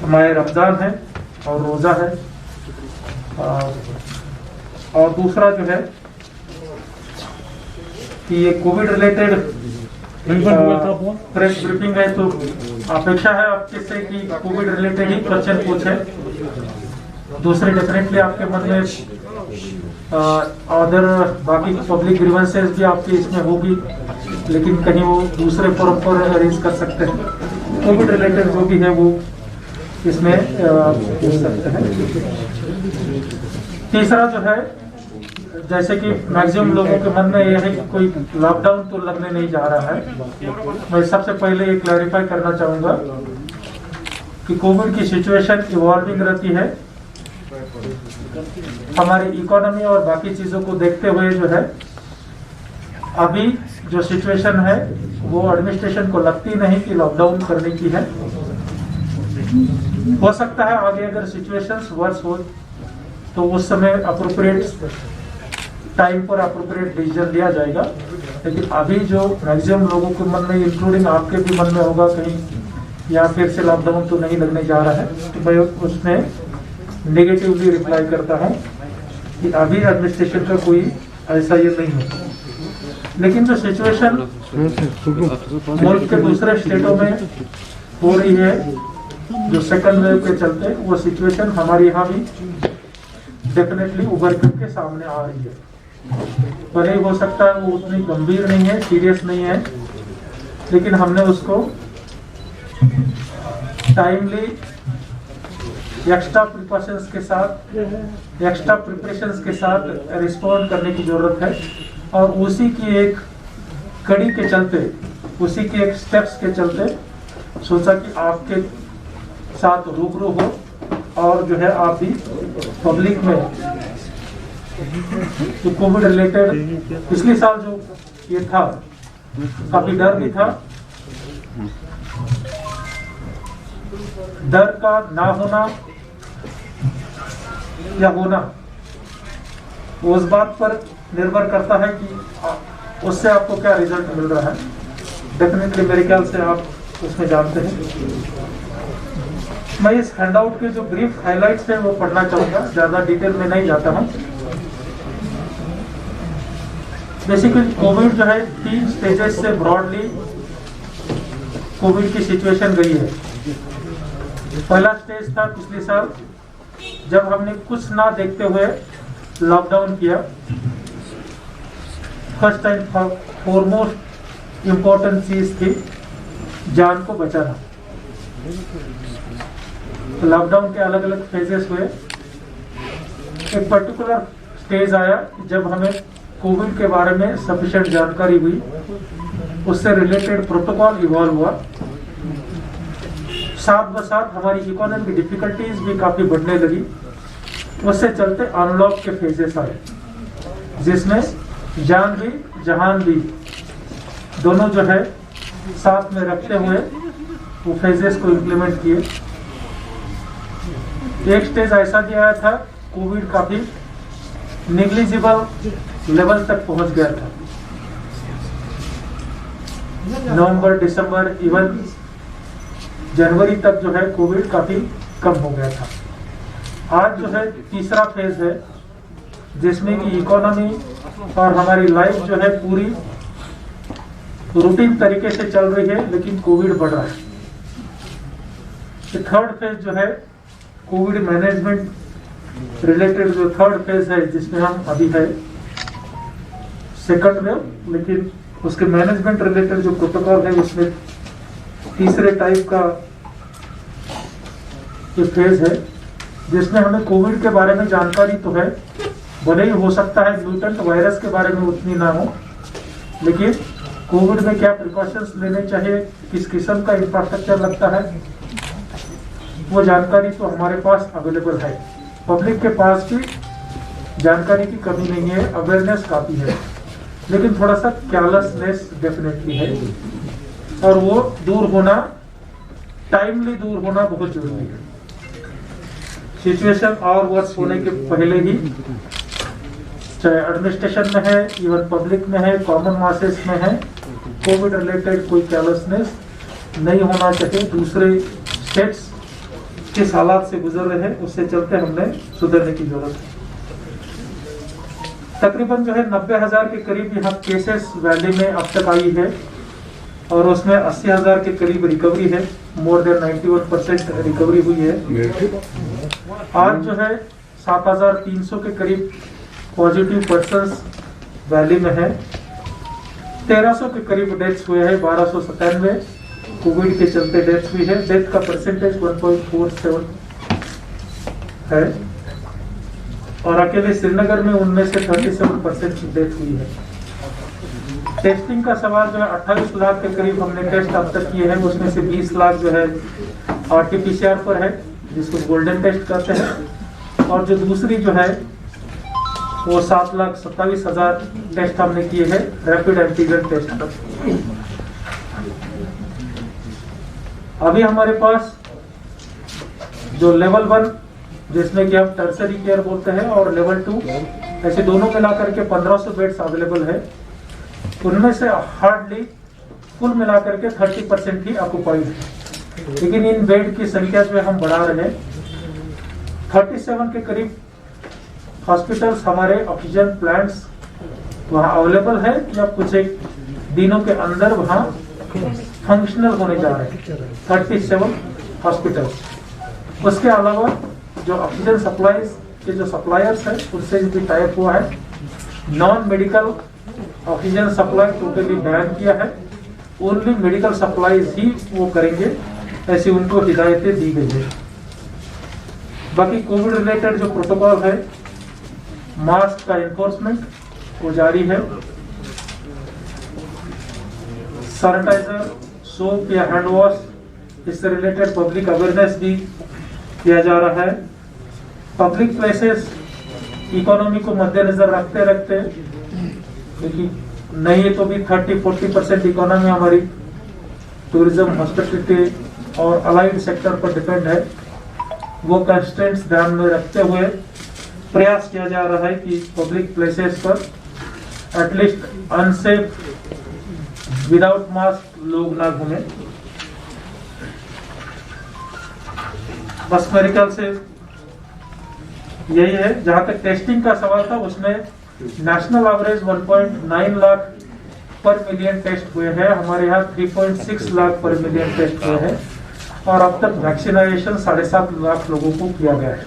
माह रमज़ान है और रोज़ा है। और दूसरा जो है कि ये कोविड रिलेटेड प्रेस ब्रीफिंग है, तो अपेक्षा है आपके से कि कोविड रिलेटेड ही क्वेश्चन पूछे। दूसरे डेफिनेटली आपके मन में अदर बाकी पब्लिक ग्रीवेंसेस भी आपके इसमें होगी, लेकिन कहीं वो दूसरे फोरम पर अरेंज कर सकते हैं। कोविड रिलेटेड जो भी है वो इसमें पूछ सकते हैं। तीसरा जो है, जैसे कि मैक्सिमम लोगों के मन में यह है कि कोई लॉकडाउन तो लगने नहीं जा रहा है। मैं सबसे पहले ये क्लैरिफाई करना चाहूँगा कि कोविड की सिचुएशन इवॉल्विंग रहती है। हमारी इकोनॉमी और बाकी चीज़ों को देखते हुए जो है अभी जो सिचुएशन है वो एडमिनिस्ट्रेशन को लगती नहीं कि लॉकडाउन करने की है। हो सकता है आगे अगर सिचुएशंस वर्स हो तो उस समय अप्रोप्रिएट टाइम पर अप्रोप्रिएट डिसीजन लिया जाएगा, लेकिन अभी जो मैक्सिमम लोगों के मन में, इंक्लूडिंग आपके भी मन में होगा कहीं या फिर से लॉकडाउन तो नहीं लगने जा रहा है, तो मैं उसमें नेगेटिवली रिप्लाई करता हूं कि अभी एडमिनिस्ट्रेशन का कोई ऐसा ये नहीं है। लेकिन जो सिचुएशन मुल्क के दूसरे स्टेटों में हो रही है जो सेकंड वेव के चलते, वो सिचुएशन हमारे यहाँ भी डेफिनेटली उभर करके सामने आ रही है। भले हो सकता है वो उतनी गंभीर नहीं है, सीरियस नहीं है, लेकिन हमने उसको टाइमली एक्स्ट्रा प्रिकॉशंस के साथ, एक्स्ट्रा प्रिपरेशंस के साथ रिस्पॉन्ड करने की जरूरत है। और उसी की एक कड़ी के चलते, उसी के एक स्टेप्स के चलते सोचा कि आपके साथ रूबरू हो और जो है आप भी पब्लिक में जो कोविड रिलेटेड पिछले साल जो ये था, काफी डर भी था। डर का ना होना या होना वो उस बात पर निर्भर करता है कि उससे आपको क्या रिजल्ट मिल रहा है। डेफिनेटली मेरे ख्याल से आप उसमें जानते हैं। मैं इस हैंडआउट के जो ब्रीफ हाइलाइट्स हैं वो पढ़ना चाहूंगा, ज्यादा डिटेल में नहीं जाता हूं। बेसिकली कोविड जो है 3 स्टेजेस से ब्रॉडली कोविड की सिचुएशन गई है। पहला स्टेज था पिछले साल जब हमने कुछ ना देखते हुए लॉकडाउन किया। फर्स्ट टाइम फॉरमोस्ट इम्पोर्टेंट चीज थी जान को बचाना। लॉकडाउन के अलग अलग फेजेस हुए। एक पर्टिकुलर स्टेज आया जब हमें कोविड के बारे में सफिशिएंट जानकारी हुई, उससे रिलेटेड प्रोटोकॉल इवॉल्व हुआ। साथ ब साथ हमारी इकोनॉमी की डिफिकल्टीज भी काफी बढ़ने लगी। उससे चलते अनलॉक के फेजेस आए जिसमें जान भी जहान भी दोनों जो है साथ में रखते हुए वो फेजेस को इम्प्लीमेंट किए। एक स्टेज ऐसा भी आया था कोविड काफी निग्लिजिबल लेवल तक पहुंच गया था। नवंबर, दिसंबर, इवन जनवरी तक जो है कोविड काफी कम हो गया था। आज जो है तीसरा फेज है जिसमें कि इकोनॉमी और हमारी लाइफ जो है पूरी रूटीन तरीके से चल रही है, लेकिन कोविड बढ़ रहा है। थर्ड फेज जो है कोविड मैनेजमेंट रिलेटेड जो थर्ड फेज है जिसमें हम अभी है सेकंड वेव, लेकिन उसके मैनेजमेंट रिलेटेड जो प्रोटोकॉल है उसमें तीसरे टाइप का ये फेज है जिसमें हमें कोविड के बारे में जानकारी तो है, भले ही हो सकता है म्यूटेंट वायरस के बारे में उतनी ना हो, लेकिन कोविड में क्या प्रिकॉशंस लेने चाहिए, किस किस्म का इंफ्रास्ट्रक्चर लगता है, वो जानकारी तो हमारे पास अवेलेबल है। पब्लिक के पास भी जानकारी की कमी नहीं है, अवेयरनेस काफी है, लेकिन थोड़ा सा केयरलेसनेस डेफिनेटली है और वो दूर होना, टाइमली दूर होना बहुत जरूरी है। सिचुएशन और वर्स होने के पहले ही, चाहे एडमिनिस्ट्रेशन में है, इवन पब्लिक में है, कॉमन मासेस में है, कोविड रिलेटेड कोई केयरलेसनेस नहीं होना चाहिए। दूसरे स्टेट्स किस हालात से गुजर रहे हैं, उससे चलते हमने सुधरने की जरूरत है। तकरीबन जो है 90,000 के करीब यहाँ केसेस वैली में अब तक आई है और उसमें 80,000 के करीब रिकवरी है। मोर देन 91% रिकवरी हुई है। आज जो है 7,300 के करीब पॉजिटिव पर्सन्स वैली में है। 1300 के करीब डेथ्स हुए हैं। 1297 कोविड के चलते डेथ हुई है। डेथ का परसेंटेज 1.47 है और अकेले श्रीनगर में उनमें से 37% डेथ हुई है। टेस्टिंग का सवाल जो है 28 लाख के करीब हमने टेस्ट अब तक किए हैं, उसमें से 20 लाख जो है RT-PCR पर है, जिसको गोल्डन टेस्ट कहते हैं, और जो दूसरी जो है वो 7,27,000 टेस्ट हमने किए हैं रैपिड एंटीजन टेस्ट पर। अभी हमारे पास जो लेवल 1 जिसमें कि हम टर्सरी केयर बोलते हैं और लेवल 2 ऐसे दोनों मिलाकर के 1500 बेड्स अवेलेबल है। उनमें से हार्डली कुल मिलाकर के 30% ही ऑक्युपाइड है, लेकिन इन बेड की संख्या जो हम बढ़ा रहे हैं। 37 के करीब हॉस्पिटल्स हमारे ऑक्सीजन प्लांट्स वहाँ अवेलेबल है या कुछ एक दिनों के अंदर वहाँ फंक्शनल होने जा रहे हैं। 37 हॉस्पिटल्स। उसके अलावा जो ऑक्सीजन सप्लाईज के जो सप्लायर्स हैं उनसे भी टाइप हुआ है। Non medical oxygen supply totally ban किया है। ओनली मेडिकल सप्लाईज ही वो करेंगे, ऐसी उनको हिदायतें दी गई है। बाकी कोविड रिलेटेड जो प्रोटोकॉल है, मास्क का एनफोर्समेंट वो जारी है। सैनिटाइजर, सोप या हैंड वॉश, इससे रिलेटेड पब्लिक अवेयरनेस भी किया जा रहा है। पब्लिक प्लेसेस इकोनॉमी को मद्देनजर रखते रखते, क्योंकि नहीं तो भी 30-40% इकोनॉमी हमारी टूरिज्म, हॉस्पिटलिटी और अलाइड सेक्टर पर डिपेंड है। वो कंस्ट्रेंट्स ध्यान में रखते हुए प्रयास किया जा रहा है कि पब्लिक प्लेसेस पर एटलीस्ट अनसेफ विदाउट मास्क लोग ना घूमें। बस मेरे ख्याल से यही है। जहां तक टेस्टिंग का सवाल था, उसमें नेशनल एवरेज 1.9 लाख पर मिलियन टेस्ट हुए हैं। हमारे यहाँ 3.6 लाख पर मिलियन टेस्ट हुए हैं और अब तक वैक्सीनेशन 7.5 लाख लोगों को किया गया है।